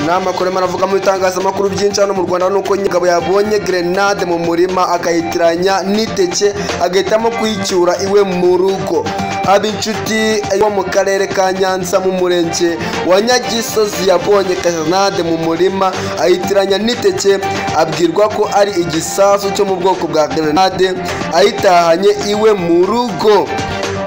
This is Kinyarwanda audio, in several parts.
n'amakuru maravuga mu bitangazamakuru byinshi hano mu Rwanda nuko umugabo yabonye grenade mu murima akayitiranya n'iteke agahitamo kuyicyura iwe mu rugo. Abinshuti yo mu karere ka Nyanza mu murenge wa Nyagisozi yabonye grenade mu murima ayitiranya n'iteke, abwirwa ko ari igisasu cyo mu bwoko bwa grenade ayitahanye iwe mu rugo.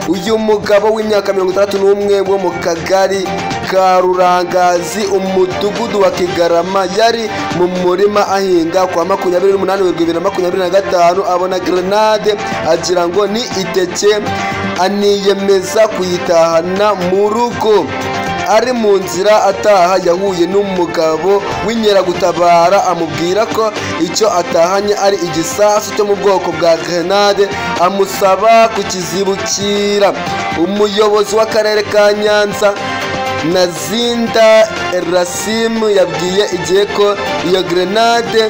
Uyu mugabo w'imyaka 61 wo mu kagari ka Rurangazi umudugudu wa Kigarama yari mu murima ahinga kwa 28/2025 abona grenade agira ngo ni iteke, aniyemeza kuyitahana mu rugo. Ari mu nzira ataha yahuye n'umugabo w'inkeragutabara amubwira ko icyo atahanye ari igisasu cyo mu bwoko bwa grenade, amusaba kukizibukira. Umuyobozi w'akarere ka Nyanza Nazinda Rasimu yabwiye igihe ko iyo grenade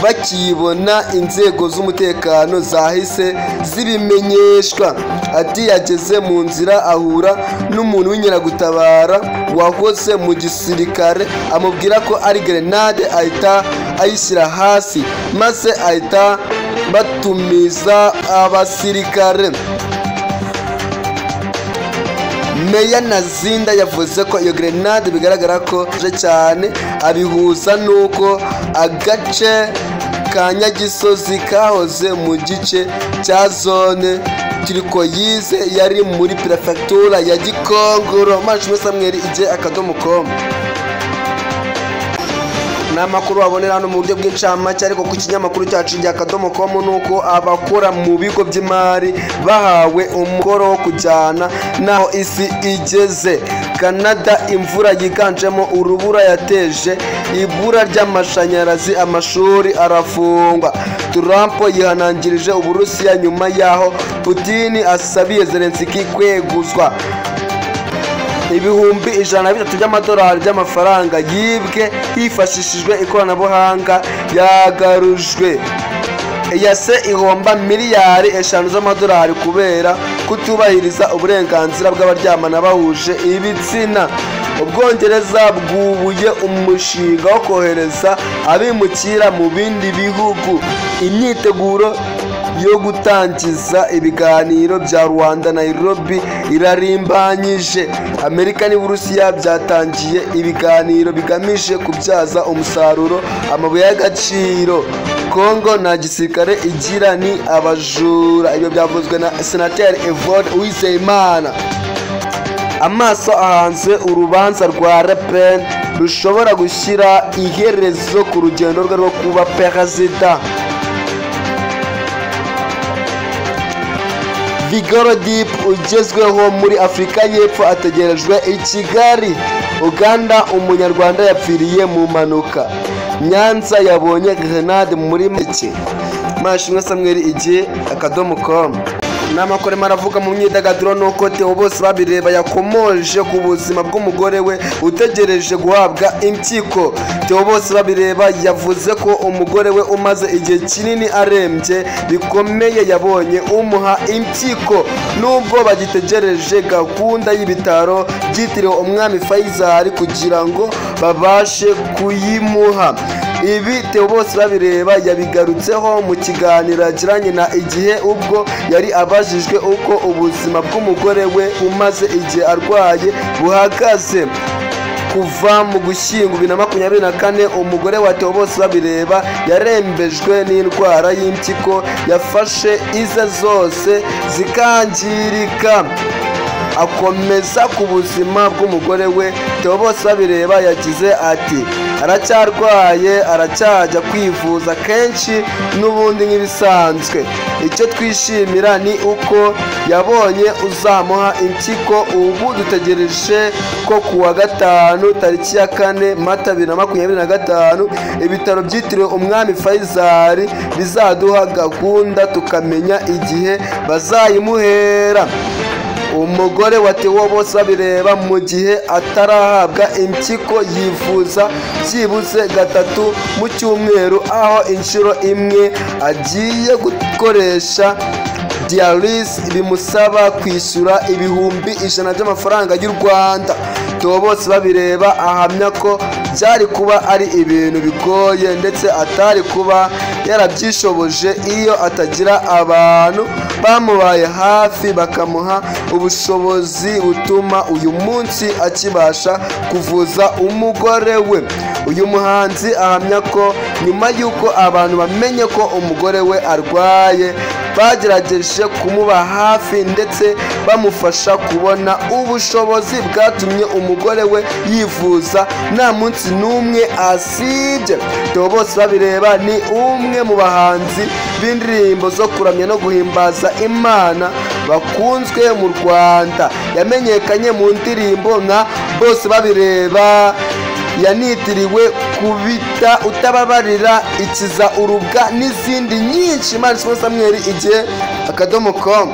bakiyibona inzego z'umutekano zahise zibimenyeshwa. Ati yageze mu nzira ahura n'umuntu w'inkeragutabara wahoze mu gisirikare amubwira ko ari grenade, ahita ayishyira hasi maze ahita batumiza abasirikare. Meya Nazinda yavuze ko iyo grenade bigaragara ko cyane abihuza nuko agace ka Nyagisozi kahoze mu gice cya zone Turikoyize yari muri prefectura ya Gikongoro. Mashime Samuel ije akadomo.com. N'amakuru abonera hano mu buryo bw'incamake ariko ku kinyamakuru cyacu cya akadomo.com nuko abakora mu bigo by'imari bahawe umukoro wo kujyana naho isi igeze. Canada imvura yiganjemo urubura yateje ibura ry'amashanyarazi, amashuri arafungwa. Trump yihanangirije Uburusiya nyuma yaho Putin asabiye Zelensky kweguzwa. Ibihumbi 103 by'amadolari by'amafaranga yibwe hifashishijwe ikoranabuhanga yagarujwe. Yase ihomba miliyari 5 z'amadolari kubera kutubahiriza uburenganzira bw'abaryamana bahuje ibitsina. Ubwongereza bwubuye umushinga wo kohereza abimukira mu bindi bihugu. Imyiteguro yo gutangiza ibiganiro bya Rwanda Nairobi irarimbanyije. Amerika n'Uburusiya byatangiye ibiganiro bigamije kubyaza umusaruro amabuye y'agaciro. Kongo nta gisirikare igira ni abajura. Ibyo byavuzwe na Senateri Evode Uwizeyimana. Amaso ahanze urubanza rwa Le Pen rushobora gushyira iherezo ku rugendo rwe rwo kuba perezida. Vigoro Deep ugezweho muri Afurika y'Epfo ategerejwe i Kigali. Uganda umunyarwanda yapfiriye mu mpanuka. Nyanza yabonye grenade muri make. Mashimwe Samuel ije akadomo.com. N'amakuru maravuga mu myidagaduro nuko Theo Bosebabireba yakomoje ku buzima bw'umugore we utegereje guhabwa impyiko. Theo Bosebabireba yavuze ko umugore we umaze igihe kinini arembye bikomeye yabonye umuha impyiko, nubwo bagitegereje gahunda y'ibitaro byitiriwe Umwami Faisal kugira ngo babashe kuyimuha. Ibi Theo Bosebabireba yabigarutseho mu kiganiro yagiranye na Igihe ubwo yari abajijwe uko ubuzima bw'umugore we umaze igihe arwaye buhagaze. Kuva mu Gushyingo 2024 umugore wa Theo Bosebabireba yarembejwe n'indwara y'impyiko yafashe ize zose zikangirika. Akomeza ku buzima bw'umugore we, Theo Bosebabireba yagize ati aracyarwaye, aracyajya kwivuza kenshi n'ubundi nk'ibisanzwe. Icyo twishimira ni uko yabonye uzamuha impyiko. Ubu dutegereje ko kuwa gatanu tariki ya 4 Mata 2025 ibitaro byitiriwe Umwami Faisal bizaduha gahunda tukamenya igihe bazayimuhera. Umugore wa Theo Bosebabireba mu gihe atarahabwa impyiko yivuza byibuze 3 mu cyumweru, aho inshuro imwe agiye gukoresha dialysis bimusaba kwishyura ibihumbi 100 by'amafaranga y'u Rwanda. Theo Bosebabireba ahamya ko byari kuba ari ibintu bigoye ndetse atari kuba yarabyishoboje iyo atagira abantu bamubaye hafi bakamuha ubushobozi butuma uyu munsi akibasha kuvuza umugore we. Uyu muhanzi ahamya ko nyuma y'uko abantu bamenye ko umugore we arwaye bagerageje kumuba hafi ndetse bamufasha kubona ubushobozi bwatumye umugore we yivuza nta munsi n'umwe asibye. Theo Bosebabireba ni umwe mu bahanzi b'indirimbo zo kuramya no guhimbaza Imana bakunzwe mu Rwanda. Yamenyekanye mu ndirimbo nka Bosebabireba yanitiriwe Kubita Utababarira, Ikiza Urubwa n'izindi nyinshi. Imana Samuel igihe.com